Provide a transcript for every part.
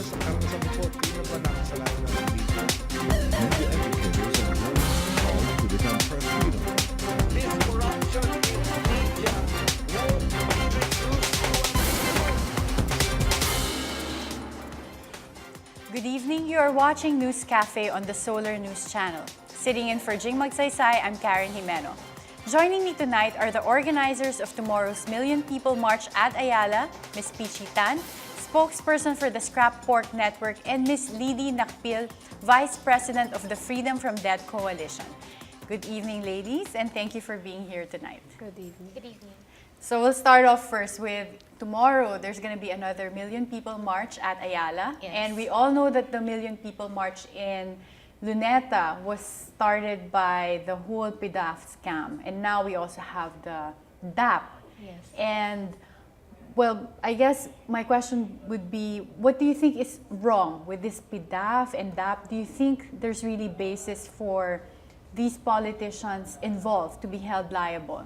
sa bukod, di na ba nakasalanan ng media? Media educators and journalists called to defend press freedom. This corruption in media won't be reduced to Good evening. You are watching News Cafe on the Solar News Channel. Sitting in for Jing Magsaysay, I'm Karen Jimeno. Joining me tonight are the organizers of tomorrow's Million People March at Ayala, Ms. Pichi Tan, spokesperson for the Scrap Pork Network, and Ms. Lidy Nakpil, Vice President of the Freedom from Death Coalition. Good evening, ladies, and thank you for being here tonight. Good evening. Good evening. So we'll start off first with tomorrow. There's going to be another Million People March at Ayala. Yes. And we all know that the Million People March in Luneta was started by the whole PDAF scam. And now we also have the DAP. Yes. And, well, I guess my question would be, what do you think is wrong with this PDAF and DAP? Do you think there's really basis for these politicians involved to be held liable?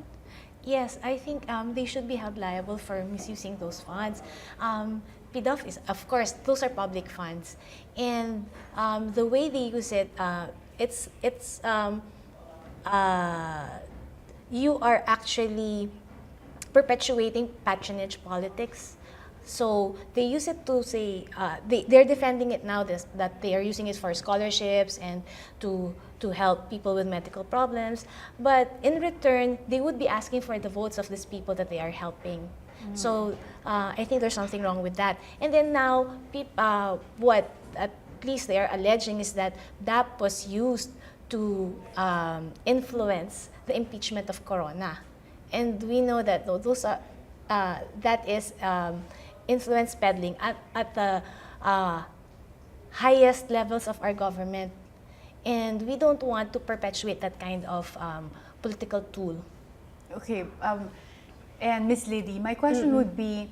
Yes, I think they should be held liable for misusing those funds. PDOF is, of course, those are public funds, and the way they use it, you are actually perpetuating patronage politics. So they use it to say, they're defending it now that they are using it for scholarships and to help people with medical problems. But in return, they would be asking for the votes of these people that they are helping. So I think there's something wrong with that. And then now, what at least they are alleging is that DAP was used to influence the impeachment of Corona. And we know that those are, that is influence peddling at the highest levels of our government. And we don't want to perpetuate that kind of political tool. Okay, and Ms. Lidy, my question would be,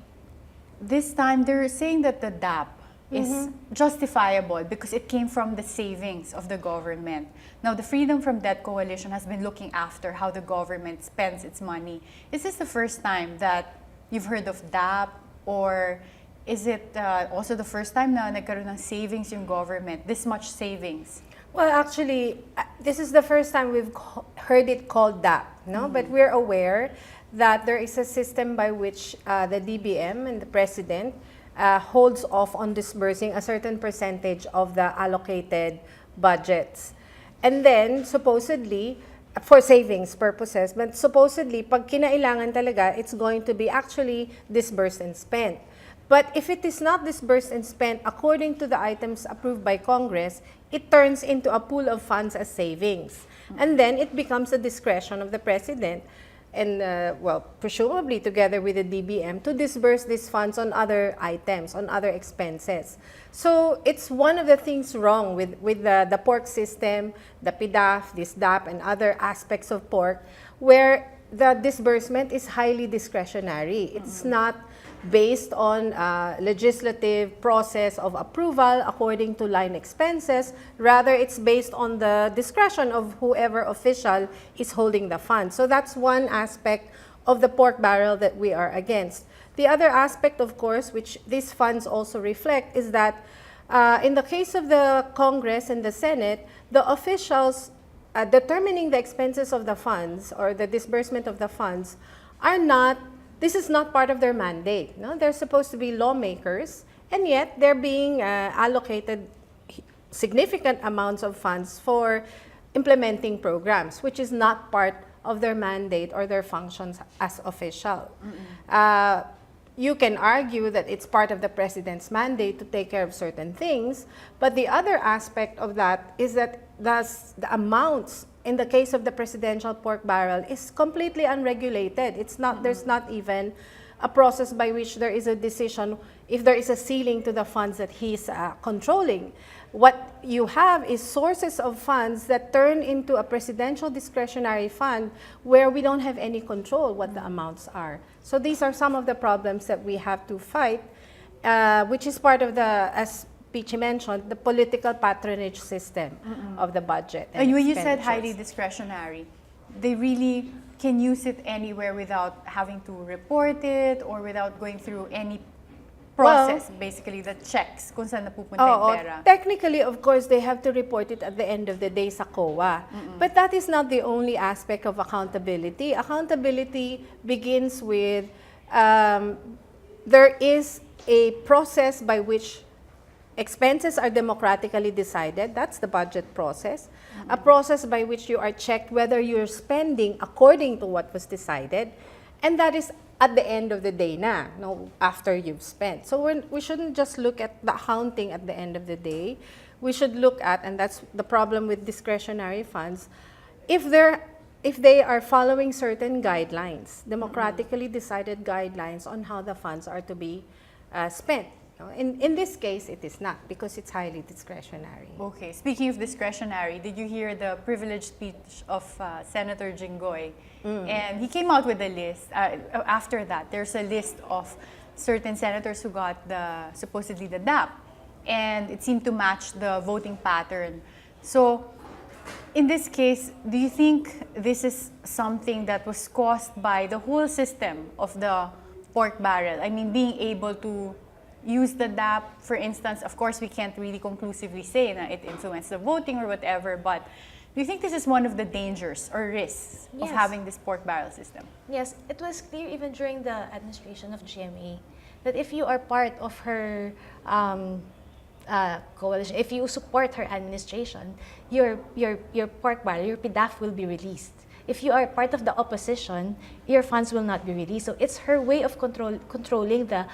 this time they're saying that the DAP is justifiable because it came from the savings of the government. Now, the Freedom from Debt Coalition has been looking after how the government spends its money. Is this the first time that you've heard of DAP, or is it also the first time na nagkaroon ng savings yung government, this much savings? Well, actually, this is the first time we've heard it called DAP, no? But we're aware that there is a system by which the DBM and the President holds off on disbursing a certain percentage of the allocated budgets. And then, supposedly, for savings purposes, but supposedly, pag kinailangan talaga, it's going to be actually disbursed and spent. But if it is not disbursed and spent according to the items approved by Congress, it turns into a pool of funds as savings. And then it becomes the discretion of the President and, well, presumably together with the DBM, to disburse these funds on other items, on other expenses. So it's one of the things wrong with the pork system, the PDAF, this DAP, and other aspects of pork, where the disbursement is highly discretionary. It's not based on legislative process of approval according to line expenses. Rather, it's based on the discretion of whoever official is holding the fund. So that's one aspect of the pork barrel that we are against. The other aspect, of course, which these funds also reflect, is that in the case of the Congress and the Senate, the officials determining the expenses of the funds or the disbursement of the funds are not, this is not part of their mandate. No? They're supposed to be lawmakers, and yet they're being allocated significant amounts of funds for implementing programs, which is not part of their mandate or their functions as official. You can argue that it's part of the President's mandate to take care of certain things, but the other aspect of that is that the amounts in the case of the presidential pork barrel is completely unregulated. It's not, there's not even a process by which there is a decision if there is a ceiling to the funds that he's controlling. What you have is sources of funds that turn into a presidential discretionary fund where we don't have any control what the amounts are. So these are some of the problems that we have to fight, which is part of the, as Pichi mentioned, the political patronage system of the budget. And when you said highly discretionary, they really can use it anywhere without having to report it or without going through any process, basically, the checks kung saan napupunta yung Oo, pera? technically, of course, they have to report it at the end of the day sa COA. But that is not the only aspect of accountability. Accountability begins with there is a process by which expenses are democratically decided. That's the budget process. A process by which you are checked whether you're spending according to what was decided. And that is at the end of the day na, no, after you've spent. So we shouldn't just look at the accounting at the end of the day. We should look at, and that's the problem with discretionary funds, if they are following certain guidelines, democratically decided guidelines on how the funds are to be spent. No? In this case, it is not, because it's highly discretionary. Okay. Speaking of discretionary, did you hear the privileged speech of Senator Jinggoy? And he came out with a list. After that, there's a list of certain senators who got supposedly the DAP. And it seemed to match the voting pattern. So, in this case, do you think this is something that was caused by the whole system of the pork barrel? I mean, being able to use the DAP, for instance, of course, we can't really conclusively say that it influenced the voting or whatever, but do you think this is one of the dangers or risks of Yes. having this pork barrel system? Yes, it was clear even during the administration of GMA that if you are part of her coalition, if you support her administration, your pork barrel, your PDAF will be released. If you are part of the opposition, your funds will not be released. So it's her way of controlling the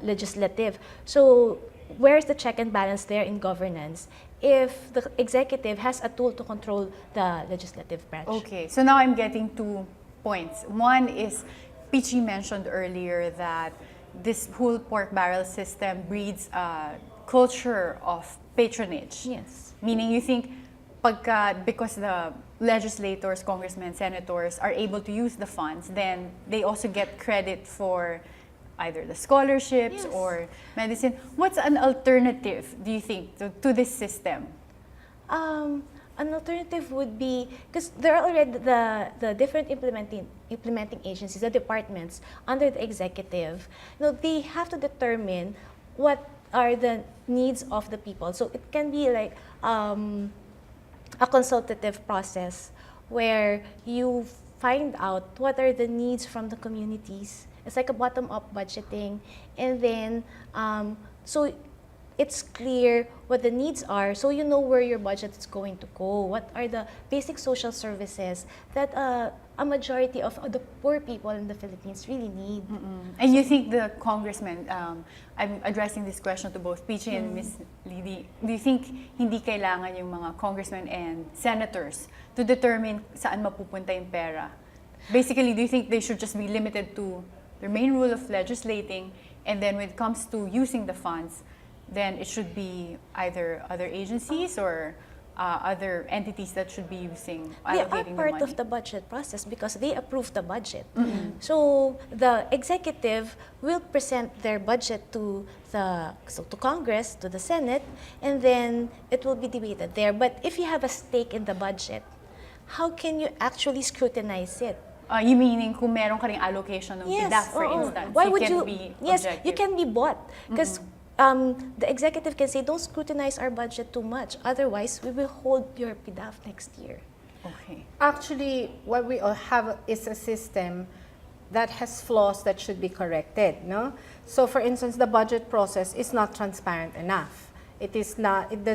legislative. So where's the check and balance there in governance if the executive has a tool to control the legislative branch? Okay, so now I'm getting 2 points. One is, Pichi mentioned earlier that this whole pork barrel system breeds a culture of patronage. Yes. Meaning you think because the legislators, congressmen, senators are able to use the funds, then they also get credit for either the scholarships Yes. or medicine. What's an alternative, do you think, to this system? An alternative would be, because there are already the different implementing agencies, the departments under the executive. They have to determine what are the needs of the people. So it can be like a consultative process where you find out what are the needs from the communities. It's like a bottom-up budgeting, and then so it's clear what the needs are, so you know where your budget is going to go. What are the basic social services that a majority of the poor people in the Philippines really need? And you think the congressmen, I'm addressing this question to both Pichi and Ms. Lidi, do you think hindi kailangan yung mga congressmen and senators to determine saan mapupunta yung pera? Basically, do you think they should just be limited to their main rule of legislating, and then when it comes to using the funds, then it should be either other agencies or other entities that should be using, They are allocating the part money? of the budget process because they approve the budget. So the executive will present their budget to Congress, to the Senate, and then it will be debated there. But if you have a stake in the budget, how can you actually scrutinize it? You meaning kung meron ka ring allocation ng PDAF, for oo. instance, Why you would can you? be Yes, objective. you can be bought because the executive can say, don't scrutinize our budget too much. Otherwise, we will hold your PDAF next year. Okay. Actually, what we all have is a system that has flaws that should be corrected, no? So for instance, the budget process is not transparent enough. It does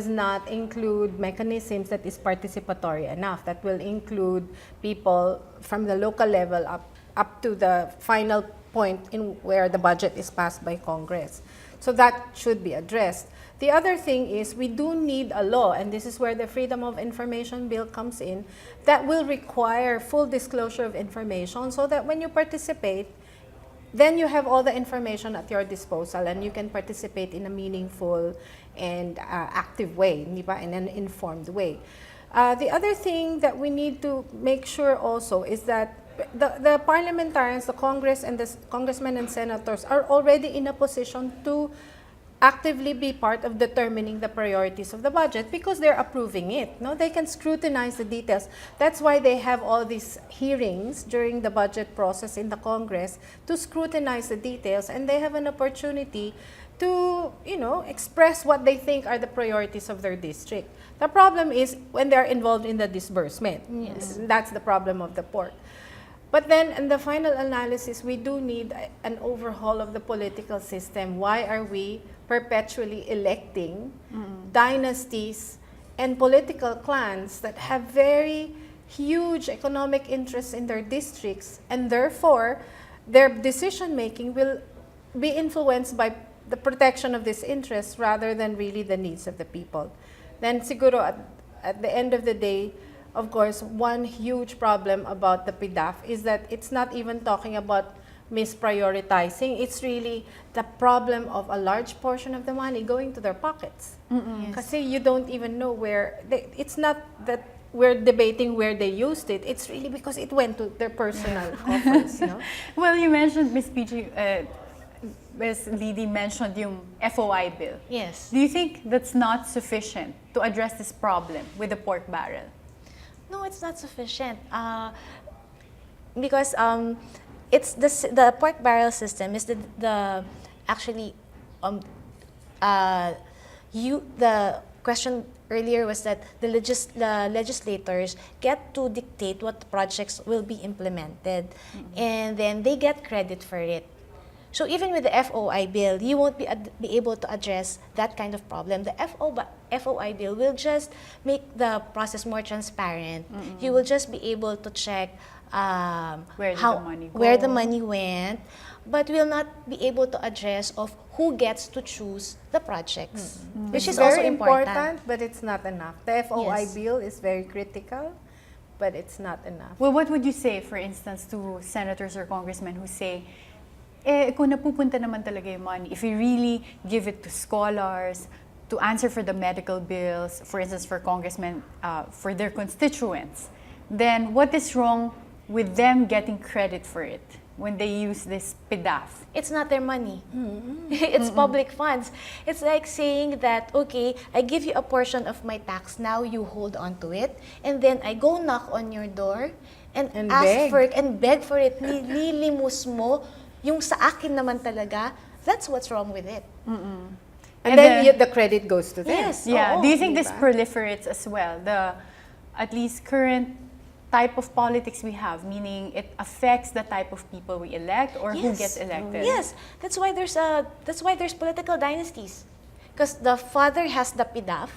not include mechanisms that is participatory enough, that will include people from the local level up to the final point in where the budget is passed by Congress. So that should be addressed. The other thing is we do need a law, and this is where the Freedom of Information Bill comes in, that will require full disclosure of information so that when you participate, then you have all the information at your disposal and you can participate in a meaningful and active way, in an informed way. The other thing that we need to make sure also is that the parliamentarians, the Congress and the congressmen and senators are already in a position to actively be part of determining the priorities of the budget because they're approving it. No, they can scrutinize the details. That's why they have all these hearings during the budget process in the Congress to scrutinize the details, and they have an opportunity to, express what they think are the priorities of their district. The problem is when they're involved in the disbursement. Yes. That's the problem of the port. But then in the final analysis, we do need an overhaul of the political system. Why are we perpetually electing dynasties and political clans that have very huge economic interests in their districts, and therefore their decision making will be influenced by the protection of these interests rather than really the needs of the people? Then siguro at the end of the day, of course, one huge problem about the PDAF is that it's not even talking about misprioritizing. It's really the problem of a large portion of the money going to their pockets. Kasi you don't even know where, it's not that we're debating where they used it. It's really because it went to their personal coffers. Well, you mentioned, Ms. PG, Ms. Lidi mentioned yung FOI bill. Yes. Do you think that's not sufficient to address this problem with the pork barrel? No, it's not sufficient. Because it's the pork barrel system is the actually the question earlier was that the legislators get to dictate what projects will be implemented, and then they get credit for it. So even with the FOI bill, you won't be able to address that kind of problem. The FOI bill will just make the process more transparent. You will just be able to check Where the money went, but will not be able to address of who gets to choose the projects, which is very also important. but it's not enough. The FOI Yes. bill is very critical, but it's not enough. Well, what would you say, for instance, to senators or congressmen who say, kung napupunta naman talaga yung money, if we really give it to scholars, to answer for the medical bills, for instance, for congressmen, for their constituents, then what is wrong with them getting credit for it when they use this PDAF? It's not their money. It's public funds. It's like saying that, okay, I give you a portion of my tax, now you hold on to it, and then I go knock on your door and ask beg. for it and beg for it. Nililimos mo yung sa akin naman talaga. That's what's wrong with it. And then the credit goes to them. Yes. Yeah. Oo, Do you think this diba? proliferates as well? The at least current type of politics we have, meaning it affects the type of people we elect or who gets elected. Yes, that's why there's political dynasties, because the father has the PDAF,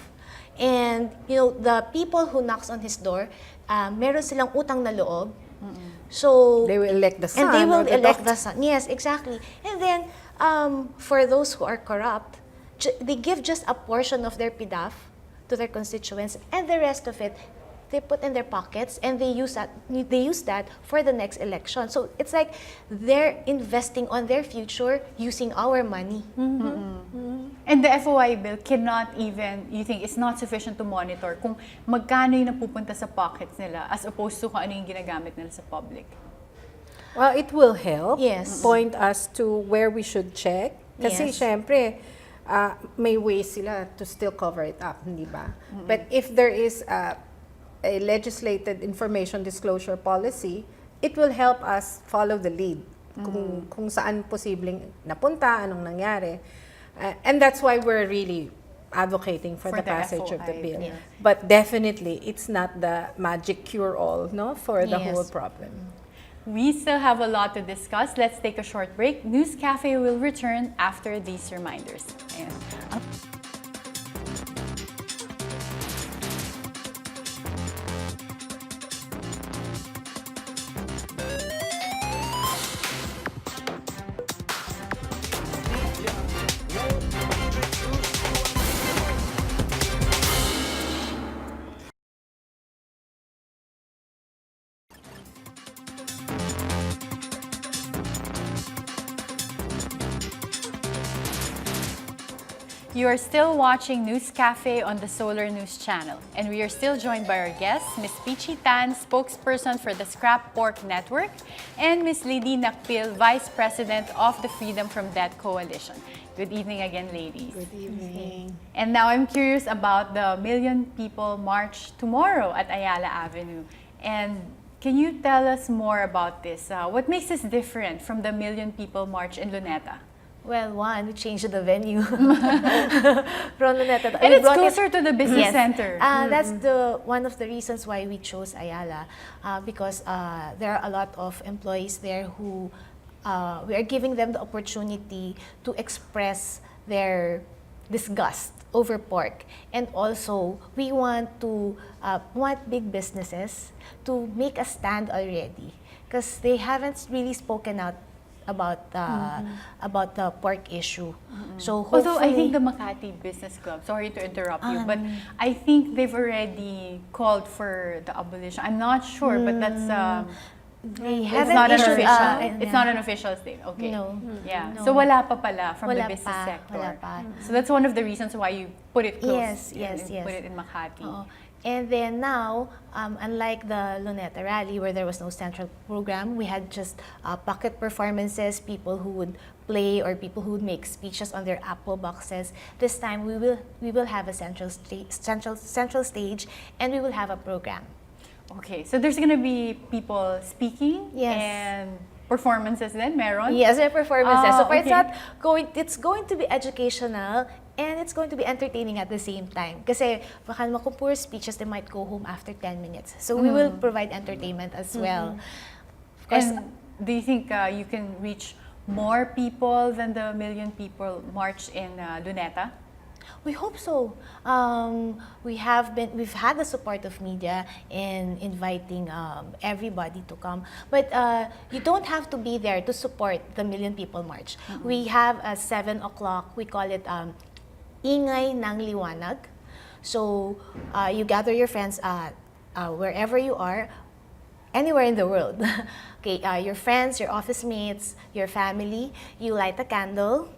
and the people who knocks on his door, meron silang utang na loob. So They will elect the son. and they will or the elect doctor. the son. Yes, exactly. And then for those who are corrupt, they give just a portion of their PDAF to their constituents, and the rest of it they put in their pockets, and they use that for the next election. So it's like they're investing on their future using our money. And the FOI bill cannot even, you think, it's not sufficient to monitor kung magkano yung napupunta sa pockets nila as opposed to kung ano yung ginagamit nila sa public. Well, it will help Yes. point us to where we should check. Kasi Yes. syempre, may ways sila to still cover it up, hindi ba? But if there is a legislated information disclosure policy, it will help us follow the lead kung saan posibleng napunta, anong nangyari. And that's why we're really advocating for the passage of the FOI bill. bill. But definitely, it's not the magic cure-all, no, for the Yes. whole problem. We still have a lot to discuss. Let's take a short break. News Cafe will return after these reminders. Ayan. You are still watching News Cafe on the Solar News Channel, and we are still joined by our guests, Ms. Pichi Tan, spokesperson for the Scrap Pork Network, and Ms. Lady Nakpil, Vice President of the Freedom from Debt Coalition. Good evening again, ladies. Good evening. And now I'm curious about the Million People March tomorrow at Ayala Avenue. And can you tell us more about this? What makes this different from the Million People March in Luneta? Well, one, we changed the venue from Luneta. And it's closer to the business Yes. center. That's one of the reasons why we chose Ayala, because there are a lot of employees there who we are giving them the opportunity to express their disgust over pork. And also, we want big businesses to make a stand already, because they haven't really spoken out about the pork issue. So hopefully, Although I think the Makati Business Club, sorry to interrupt you, but I think they've already called for the abolition. I'm not sure, but that's they it's haven't not an issued, official. It's not an official statement. Okay. No. Yeah. No. So wala pa pala from Wala the business pa, sector. wala pa. So that's one of the reasons why you put it close. Yes. Put it in Makati. Oo. And then now, unlike the Luneta rally where there was no central program, we had just pocket performances, people who would play or people who would make speeches on their Apple boxes. This time we will have a central stage, and we will have a program. Okay. So there's gonna be people speaking Yes. and performances then, meron? Yes, there are performances. Ah, So far, okay. it's going to be educational and it's going to be entertaining at the same time. Kasi baka naman kung pure speeches, they might go home after 10 minutes. So we will provide entertainment as well. Of course, And do you think you can reach more people than the Million People March in Luneta? we hope so. We've had the support of media in inviting everybody to come. But you don't have to be there to support the Million People March. We have a 7 o'clock, we call it Ingay ng Liwanag. So you gather your friends wherever you are, anywhere in the world. Okay, your friends, your office mates, your family, you light a candle,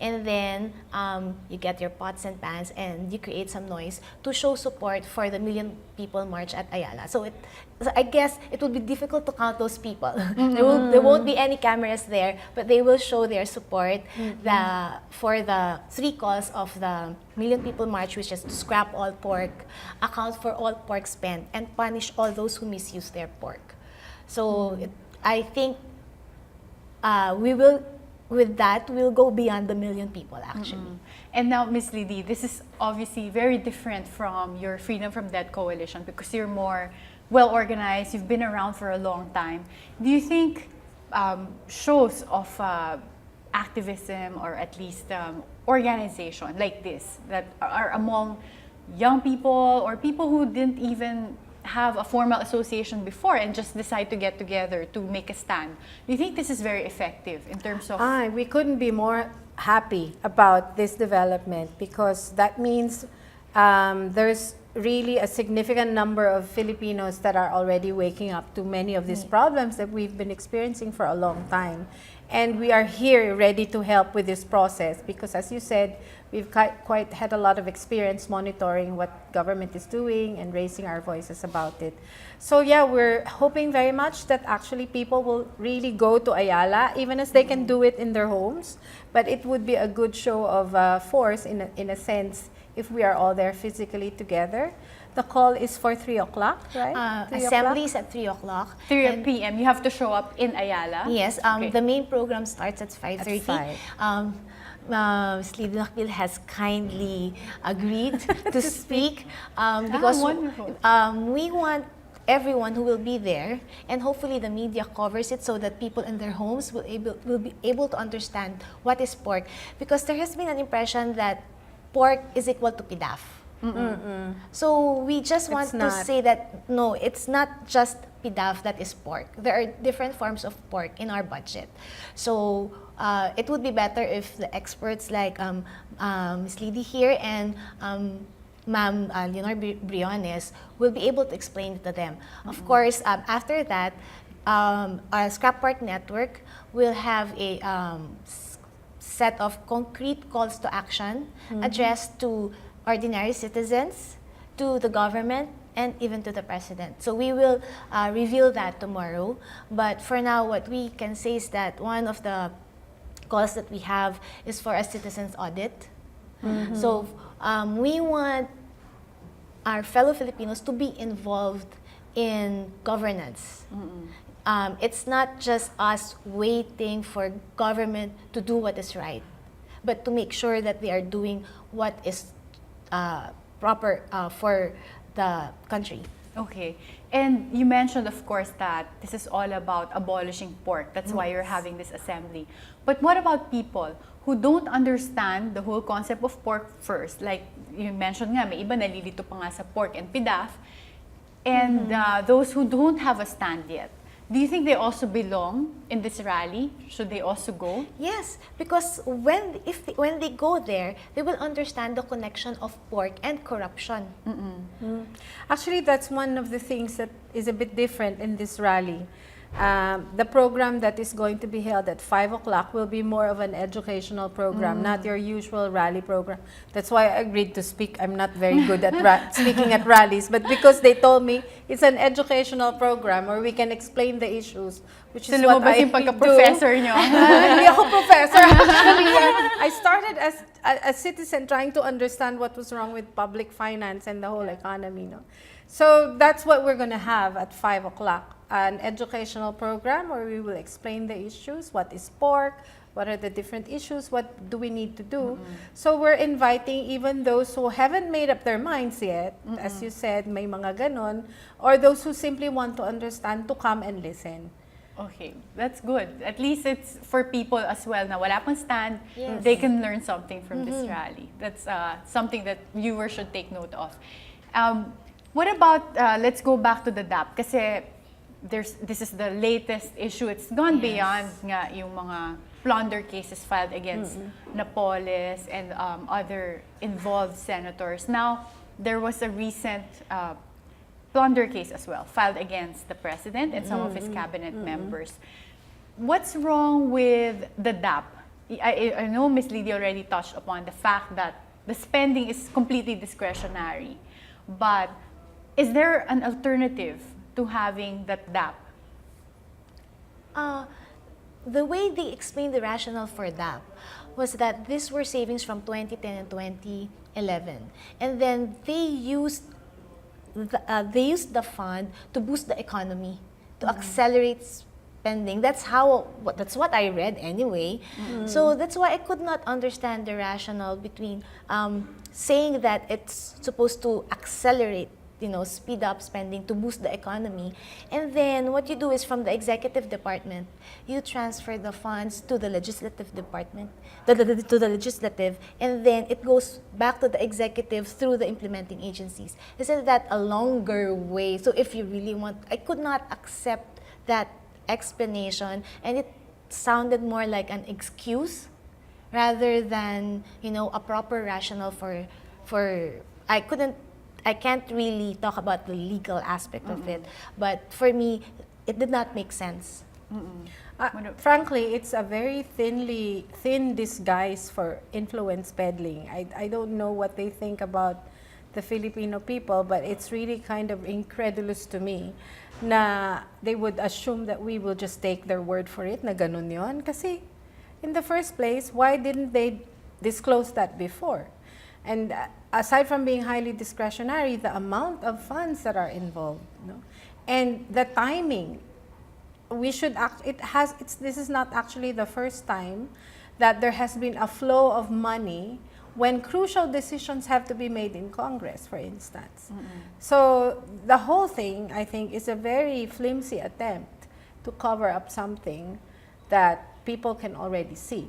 and then you get your pots and pans and you create some noise to show support for the Million People March at Ayala. So I guess it would be difficult to count those people. There won't be any cameras there, but they will show their support for the 3 calls of the Million People March, which is to scrap all pork, account for all pork spent, and punish all those who misuse their pork. So I think with that, we'll go beyond the million people, actually. And now, Ms. Lidi, this is obviously very different from your Freedom from Debt Coalition because you're more well-organized, you've been around for a long time. Do you think shows of activism or at least organization like this that are among young people or people who didn't even have a formal association before and just decide to get together to make a stand. Do you think this is very effective in terms of... We couldn't be more happy about this development because that means there's really a significant number of Filipinos that are already waking up to many of these problems that we've been experiencing for a long time. And we are here ready to help with this process because, as you said, we've quite had a lot of experience monitoring what government is doing and raising our voices about it. So yeah, we're hoping very much that actually people will really go to Ayala, even as they can do it in their homes. But it would be a good show of force in a sense if we are all there physically together. The call is for 3 o'clock, right? Assemblies at 3 o'clock. 3 p.m. You have to show up in Ayala? Yes, Okay. the main program starts at 5:30. At 5. Ms. Lady Nakpil has kindly agreed to speak because wonderful. we want everyone who will be there, and hopefully the media covers it so that people in their homes will be able to understand what is pork, because there has been an impression that pork is equal to PIDAF. So we just want to not. say that no, it's not just PIDAF that is pork. There are different forms of pork in our budget. So it would be better if the experts like Ms. Lidi here and Ma'am Leonor Briones will be able to explain it to them. Of course, after that, our Scrap Pork Network will have a set of concrete calls to action addressed to ordinary citizens, to the government, and even to the president. So we will reveal that tomorrow. But for now, what we can say is that one of the calls that we have is for a citizens audit. So we want our fellow Filipinos to be involved in governance. It's not just us waiting for government to do what is right, but to make sure that they are doing what is proper for the country. Okay. And you mentioned, of course, that this is all about abolishing pork. That's why you're having this assembly. But what about people who don't understand the whole concept of pork first? Like you mentioned nga, may iba nalilito pa nga sa pork and PDAF. And those who don't have a stand yet. Do you think they also belong in this rally? Should they also go? Yes, because when they go there, they will understand the connection of pork and corruption. Actually, that's one of the things that is a bit different in this rally. The program that is going to be held at 5 o'clock will be more of an educational program, not your usual rally program. That's why I agreed to speak. I'm not very good at speaking at rallies, but because they told me it's an educational program where we can explain the issues, which is what I yung pagka-professor nyo? Hindi ako professor. Actually, I started as a citizen trying to understand what was wrong with public finance and the whole economy. No? So that's what we're going to have at 5 o'clock. An educational program where we will explain the issues. What is pork? What are the different issues? What do we need to do? So we're inviting even those who haven't made up their minds yet, as you said, may mga ganon, or those who simply want to understand to come and listen. Okay, that's good. At least it's for people as well na wala pang stand, Yes. they can learn something from this rally. That's something that viewers should take note of. What about, let's go back to the DAP, kasi this is the latest issue. It's gone beyond nga yung mga plunder cases filed against Napoles and other involved senators. Now, there was a recent plunder case as well filed against the president and some of his cabinet members. What's wrong with the DAP? I know Ms. Lydia already touched upon the fact that the spending is completely discretionary, but is there an alternative to having that DAP? The way they explained the rationale for DAP was that these were savings from 2010 and 2011, and then they used the fund to boost the economy, to accelerate spending. That's what I read anyway. So that's why I could not understand the rationale between saying that it's supposed to accelerate, speed up spending to boost the economy. And then what you do is from the executive department, you transfer the funds to the legislative department, to the legislative, and then it goes back to the executive through the implementing agencies. Isn't that a longer way? So if you really want, I could not accept that explanation, and it sounded more like an excuse rather than, a proper rationale for I can't really talk about the legal aspect of it, but for me, it did not make sense. Frankly, it's a very thin disguise for influence peddling. I don't know what they think about the Filipino people, but it's really kind of incredulous to me na they would assume that we will just take their word for it, na ganun yun. Kasi in the first place, why didn't they disclose that before? And aside from being highly discretionary, the amount of funds that are involved, and the timing, this is not actually the first time that there has been a flow of money when crucial decisions have to be made in Congress, for instance. So the whole thing, I think, is a very flimsy attempt to cover up something that people can already see.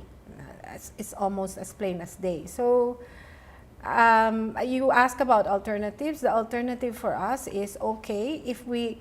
It's almost as plain as day. So you ask about alternatives. The alternative for us is, okay, if we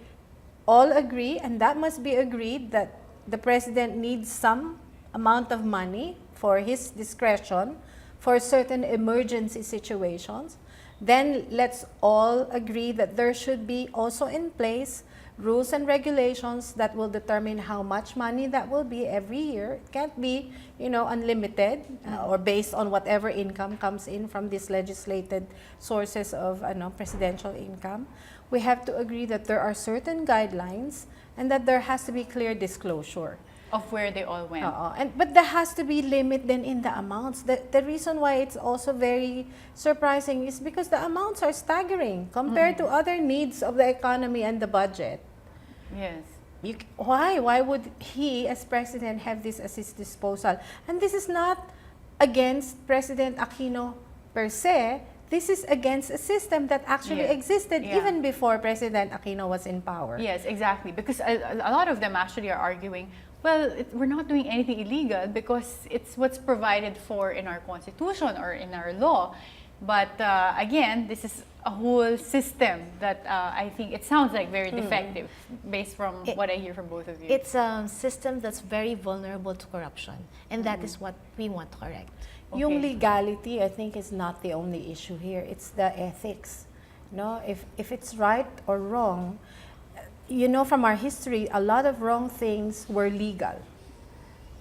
all agree, and that must be agreed, that the president needs some amount of money for his discretion for certain emergency situations, then let's all agree that there should be also in place rules and regulations that will determine how much money that will be every year. It can't be, unlimited or based on whatever income comes in from these legislated sources of presidential income. We have to agree that there are certain guidelines and that there has to be clear disclosure. Of where they all went. But there has to be limit then in the amounts. The reason why it's also very surprising is because the amounts are staggering compared to other needs of the economy and the budget. Yes. Why? Why would he, as president, have this at his disposal? And this is not against President Aquino per se. This is against a system that actually existed even before President Aquino was in power. Yes, exactly. Because a lot of them actually are arguing, well, we're not doing anything illegal because it's what's provided for in our constitution or in our law. But again, this is a whole system that I think it sounds like very defective based from what I hear from both of you. It's a system that's very vulnerable to corruption, and that is what we want to correct. Yung legality, I think, is not the only issue here. It's the ethics. If it's right or wrong, from our history, a lot of wrong things were legal.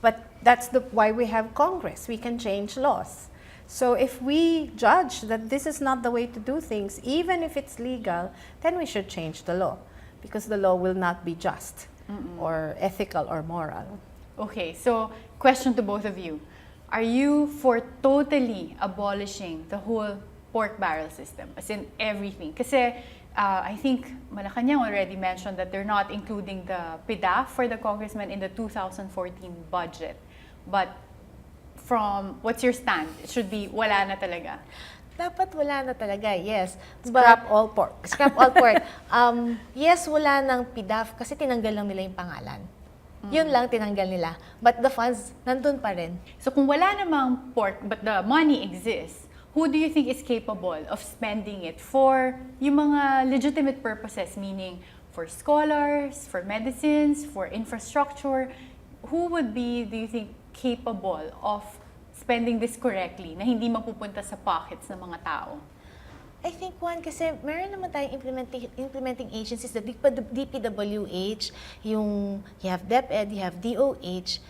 But that's why we have Congress. We can change laws. So if we judge that this is not the way to do things, even if it's legal, then we should change the law, because the law will not be just or ethical or moral. Okay, so question to both of you. Are you for totally abolishing the whole pork barrel system, as in everything? Kasi I think Malacanang already mentioned that they're not including the PIDAF for the congressman in the 2014 budget. But from, what's your stand? It should be wala na talaga. Dapat wala na talaga, yes. Scrap all pork. Scrap all pork. Yes, wala ng PIDAF kasi tinanggal lang nila yung pangalan. Yun lang tinanggal nila. But the funds, nandun pa rin. So kung wala namang pork but the money exists, who do you think is capable of spending it for yung mga legitimate purposes, meaning for scholars, for medicines, for infrastructure? Who would be, do you think, capable of spending this correctly na hindi mapupunta sa pockets ng mga tao? I think kasi meron naman tayong implementing agencies, the DPWH, you have DepEd, you have DOH,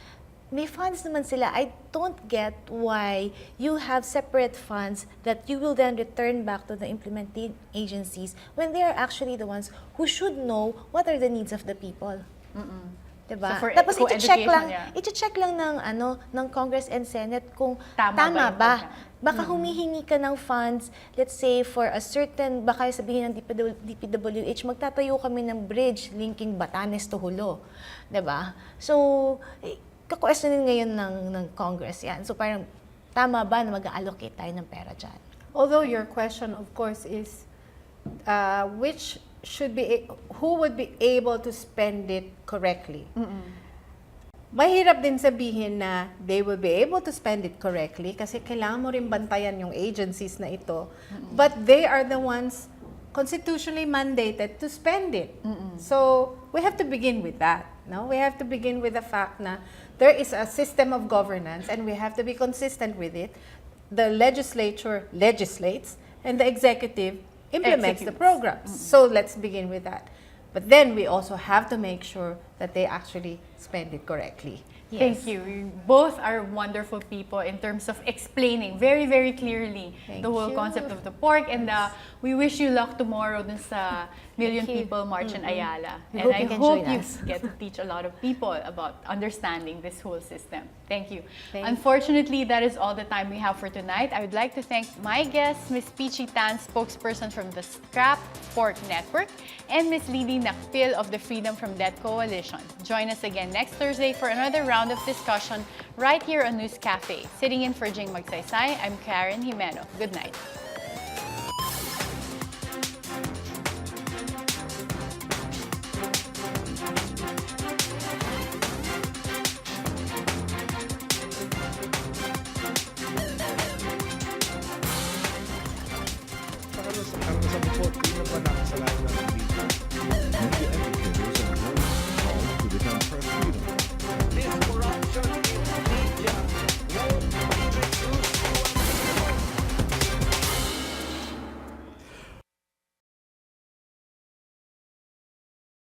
may funds naman sila. I don't get why you have separate funds that you will then return back to the implementing agencies when they are actually the ones who should know what are the needs of the people. Diba? So for Tapos co-education, i-check lang ng Congress and Senate kung Tama tama ba ba. yung Baka humihingi ka ng funds, let's say for a certain, baka sabihin ng DPWH, magtatayo kami ng bridge linking Batanes to Hulo. Diba? So, ka-questionin ngayon ng Congress yan. So parang, tama ba na mag-allocate tayo ng pera dyan? Although your question, of course, is who would be able to spend it correctly? Mahirap din sabihin na they will be able to spend it correctly kasi kailangan mo rin bantayan yung agencies na ito. But they are the ones constitutionally mandated to spend it. So we have to begin with that. No? We have to begin with the fact na there is a system of governance and we have to be consistent with it. The legislature legislates and the executive implements the programs. So let's begin with that. But then we also have to make sure that they actually spend it correctly. Yes. Thank you. You both are wonderful people in terms of explaining very, very clearly the whole concept of the pork. And we wish you luck tomorrow dun sa million people march in Ayala. And I hope you get to teach a lot of people about understanding this whole system. Thank you. Unfortunately, that is all the time we have for tonight. I would like to thank my guest, Ms. Peachy Tan, spokesperson from the Scrap Pork Network, and Ms. Lidi Nakpil of the Freedom from Debt Coalition. Join us again next Thursday for another round of discussion right here on News Cafe. Sitting in for Jing Magsaysay, I'm Karen Jimeno. Good night.